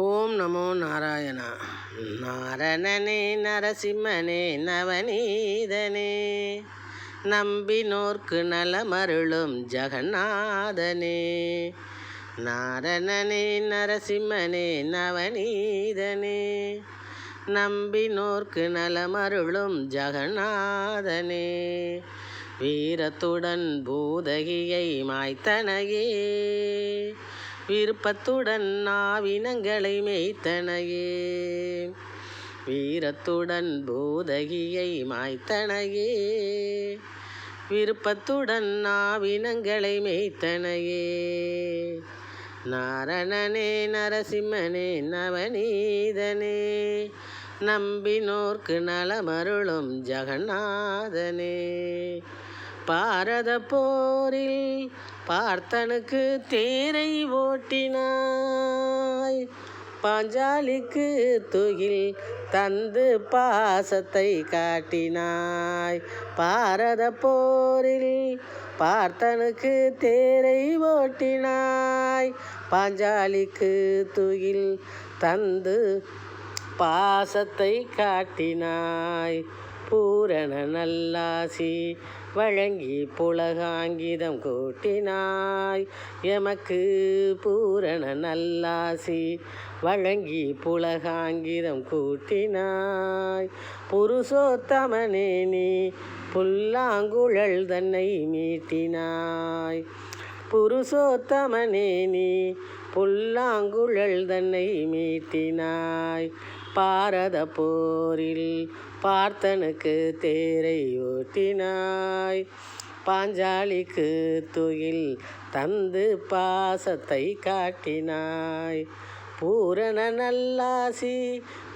ஓம் நமோ நாராயணா. நாரணனே நரசிம்மனே நவநீதனே, நம்பினோர்க்கு நலமருளும் ஜகநாதனே. நாரணனே நரசிம்மனே நவநீதனே, நம்பினோர்க்கு நலமருளும் ஜகநாதனே. வீரத்துடன் பூதகியை மாய்த்தனையே, விருப்பத்துடன் நாவினங்களை மேய்த்தனையே. வீரத்துடன் பூதகியை மாய்த்தனையே, விருப்பத்துடன் நாவினங்களை மேய்த்தனையே. நாரணனே நரசிம்மனே நவநீதனே, நம்பினோர்க்கு நலமருளும் ஜகநாதனே. பாரத போரில் பார்த்தனுக்கு தேரை ஓட்டினாய், பாஞ்சாலிக்கு துயில் தந்து பாசத்தை காட்டினாய். பாரத போரில் பார்த்தனுக்கு தேரை ஓட்டினாய், பாஞ்சாலிக்கு துயில் தந்து பாசத்தை காட்டினாய். பூரண நல்லாசி வழங்கி புலகாங்கிதம் கூட்டினாய், எமக்கு பூரண நல்லாசி வழங்கி புலகாங்கிதம் கூட்டினாய். புருஷோத்தமனே நீ புல்லாங்குழல் தன்னை மீட்டினாய். புருஷோத்தமனே நீ புல்லாங்குழல் தன்னை மீட்டினாய். பாரத போரில் பார்த்தனுக்கு தேரை ஓட்டினாய், பாஞ்சாலிக்கு துயில் தந்து பாசத்தை காட்டினாய். பூரண நல்லாசி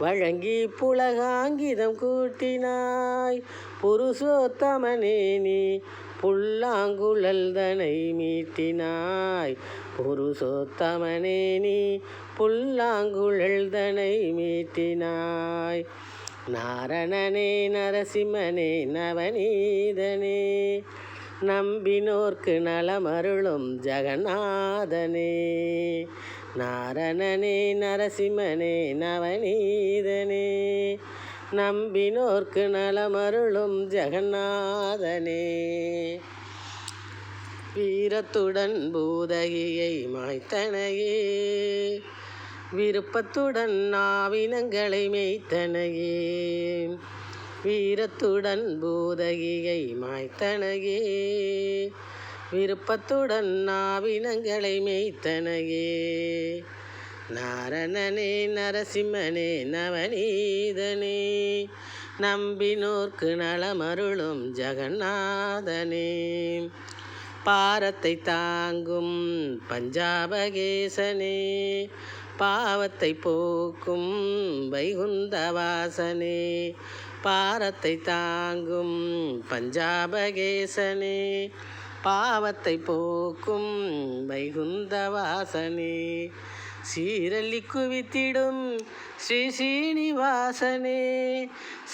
வழங்கி புலகாங்கிதம் கூட்டினாய். புருஷோத்தமனே நீ புல்லாங்குழல் தனை மீட்டினாய். புருஷோத்தமனே நீ புல்லாங்குழல் தனை மீட்டினாய். நாரணனே நரசிம்மனே நவநீதனே, நம்பினோர்க்கு நலமருளும் ஜகநாதனே. நாரணனே நரசிம்மனே நவநீதனே, நம்பினோர்க்கு நலமருளும் ஜகநாதனே. வீரத்துடன் பூதகியை மாய்த்தனையே, விருப்பத்துடன் நாவினங்களை மேய்த்தனையே. வீரத்துடன் பூதகியை மாய்த்தனையே, விருப்பத்துடன் நாவினங்களை மேய்த்தனையே. நாரணனே நரசிம்மனே நவநீதனே, நம்பினோர்க்கு நலமருளும் ஜகநாதனே. பாரத்தை தாங்கும் பஞ்சாபகேசனே, பாவத்தை போக்கும் வைகுந்தவாசனே. பாரத்தை தாங்கும் பஞ்சாபகேசனே, பாவத்தை போக்கும் வைகுந்தவாசனே. சீரல்லி குவித்திடும் ஸ்ரீ ஸ்ரீனிவாசனே,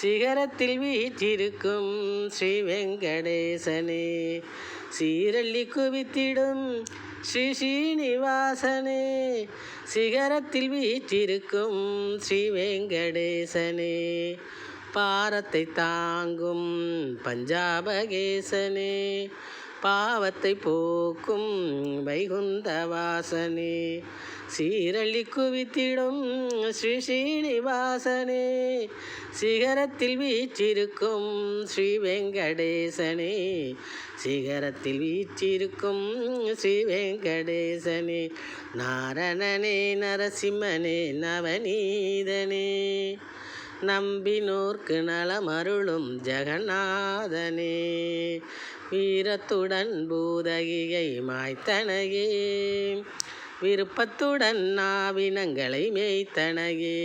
சிகரத்தில் வீற்றிருக்கும் ஸ்ரீ வெங்கடேசனே. சீரல்லி குவித்திடும் ஸ்ரீ ஸ்ரீனிவாசனே, சிகரத்தில் வீற்றிருக்கும் ஸ்ரீ வெங்கடேசனே. பாரத்தை தாங்கும் பஞ்சாபகேசனே, பாவத்தை போக்கும் வைகுந்தவாசனே. சீரல்லி குவித்திடும் ஸ்ரீ ஸ்ரீனிவாசனே, சிகரத்தில் வீற்றிருக்கும் ஸ்ரீ வெங்கடேசனே. சிகரத்தில் வீற்றிருக்கும் ஸ்ரீ வெங்கடேசனே. நாரணனே நரசிம்மனே நவநீதனே, நம்பினோர்க்கு நலமருளும் ஜகநாதனே. வீரத்துடன் பூதகியை மாய்த்தனையே, விருப்பத்துடன் நாவினங்களை மேய்த்தனையே.